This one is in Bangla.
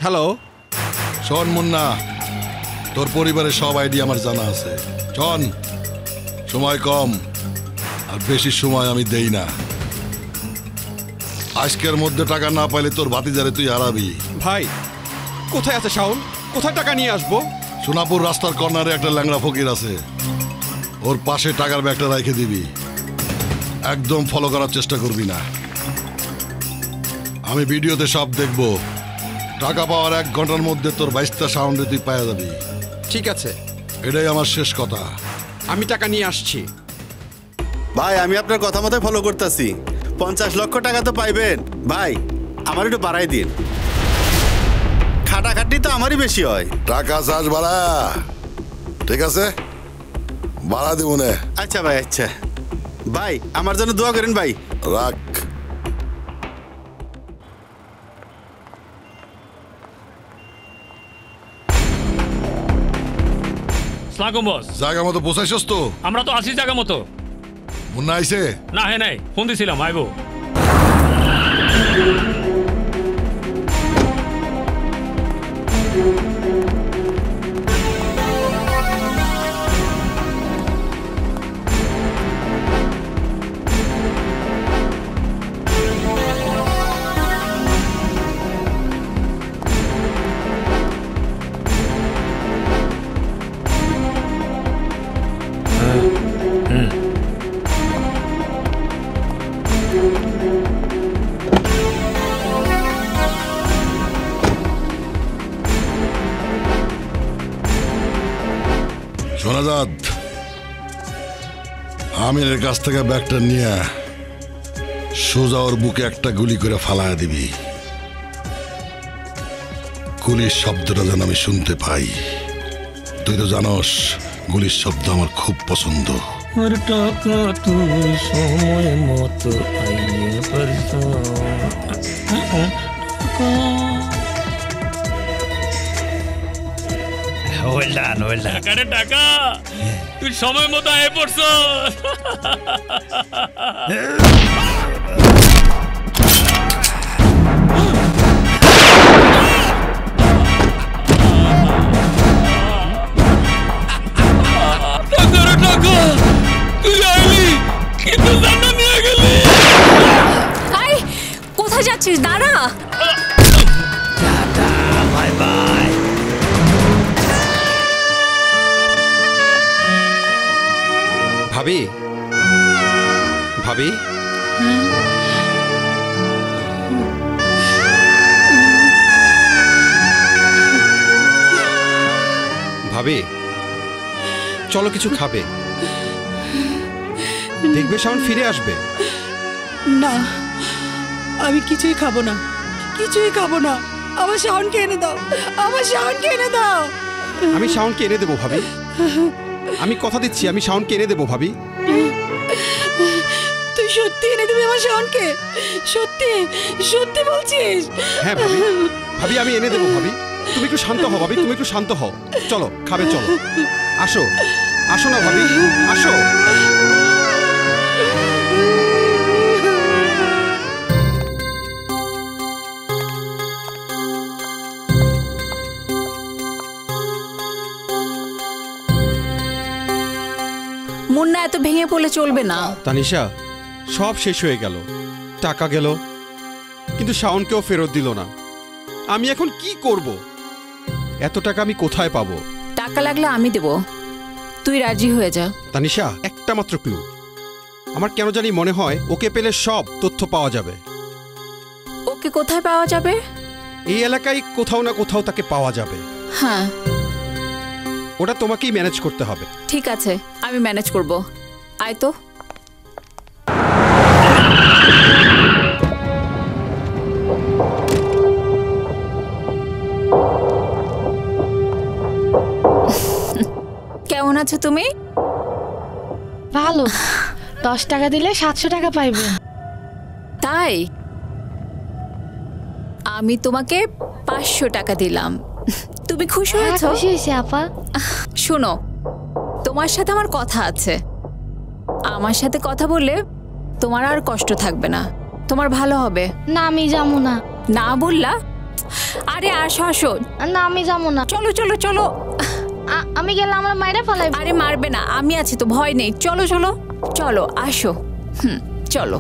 হ্যালো শোন মুন্না, তোর পরিবারের সব আইডি আমার জানা আছে। শোন, সময় কম আর বেশি সময় আমি দেই না। আজকের মধ্যে টাকা না পাইলে তোর ভাতিজারে তুই হারাবি। ভাই কোথায় আছে শাওন? কোথায় টাকা নিয়ে আসবো? সোনাপুর রাস্তার কর্নারে একটা ল্যাংড়া ফকির আছে, ওর পাশে টাকার ব্যাগটা রেখে দিবি। একদম ফলো করার চেষ্টা করবি না। আমি ভিডিওতে সব দেখবো। টাকা পাওয়ার 1 ঘন্টার মধ্যে তোর 22টা সাউন্ডে তুই পাওয়া যাবি। ঠিক আছে, এটাই আমার শেষ কথা। আমি টাকা নিয়ে আসছি। ভাই আমি আপনার কথা মতো ফলো করতেছি। 50 লক্ষ টাকা তো পাইবেন ভাই, আমার একটু বাড়াই দিন। খাটাখাটি তো আমারই বেশি হয়। টাকা চাস বাড়া? ঠিক আছে, বাড়া দিব না। আচ্ছা ভাই, আচ্ছা ভাই, আমার জন্য দোয়া করেন ভাই। রাখ। সালাম বস। জায়গা মতো বসাইছস তো? আমরা তো আছি জায়গা মতো। মুন্না আইছে? না হে নাই, ফোন দিছিলাম আইবো। সোনাজাদ, আমিরের কাছ থেকে ব্যাগটা নিয়ে সোজা ওর বুকে একটা গুলি করে ফালায়া দিবি। গুলির শব্দটা যেন আমি শুনতে পাই। তুই তো জানোস গুলির শব্দ আমার খুব পছন্দ। আর টাকা তুই সময় মতো আইয়ে পারতো। টাকারে টাকা, তুই সময় মতো আয় পড়ছ। টাকারে টাকা, তুই আইলি কিন্তু জানা নিয়ে গেলি। আই, কোথায় যাচ্ছিস? দাঁড়া। Bye bye. ভাবি, ভাবি, ভাবি, চলো কিছু খাবে। দেখবে শাওন ফিরে আসবে। না, আমি কিছুই খাবো না, কিছুই খাবো না। আমার শাওনকে এনে দাও, আমার শাওনকে এনে দাও। আমি শাওনকে এনে দেবো ভাবি, আমি কথা দিচ্ছি আমি শাওনকে এনে দেবো ভাবি। তুই সত্যি এনে দিবি আমার শাওনকে? সত্যি সত্যি বলছিস? হ্যাঁ ভাবি, ভাবি আমি এনে দেবো ভাবি। তুমি একটু শান্ত হও ভাবি, তুমি একটু শান্ত হও। চলো খাবে, চলো আসো, আসো না ভাবি, আসো। মুন্না এত ভেঙে পড়লে চলবে না। তানিশা, সব শেষ হয়ে গেল, টাকা গেল, কিন্তু শাওনকেও ফেরত দিল না। আমি এখন কি করব? এত টাকা আমি কোথায় পাবো? টাকা লাগলে আমি দেব, তুই রাজি হয়ে যা। তানিশা, একটা মাত্র ক্লু। আমার কেন জানি মনে হয় ওকে পেলে সব তথ্য পাওয়া যাবে। ওকে কোথায় পাওয়া যাবে? এই এলাকায় কোথাও না কোথাও তাকে পাওয়া যাবে। হ্যাঁ, ওটা তোমাকেই ম্যানেজ করতে হবে। ঠিক আছে, আমি ম্যানেজ করব। আয় তো। কেমন আছো তুমি? ভালো। 10 টাকা দিলে 700 টাকা পাইবে। তাই? আমি তোমাকে 500 টাকা দিলাম। তুমি খুশি হয়েছো? খুশি হয়েছি আপা। শোনো, তোমার সাথে আমার কথা আছে। আমার সাথে কথা বললে তোমার আর কষ্ট থাকবে না, তোমার ভালো হবে। না, আমি যাবো না। না বললা? আরে আসো আসো, না আমি যাবো না। চলো চলো চলো। আমি গেলে আমার মায়েরা ফেলাইবে। আরে মারবে না, আমি আছি তো, ভয় নেই। চলো চলো চলো, আসো। চলো।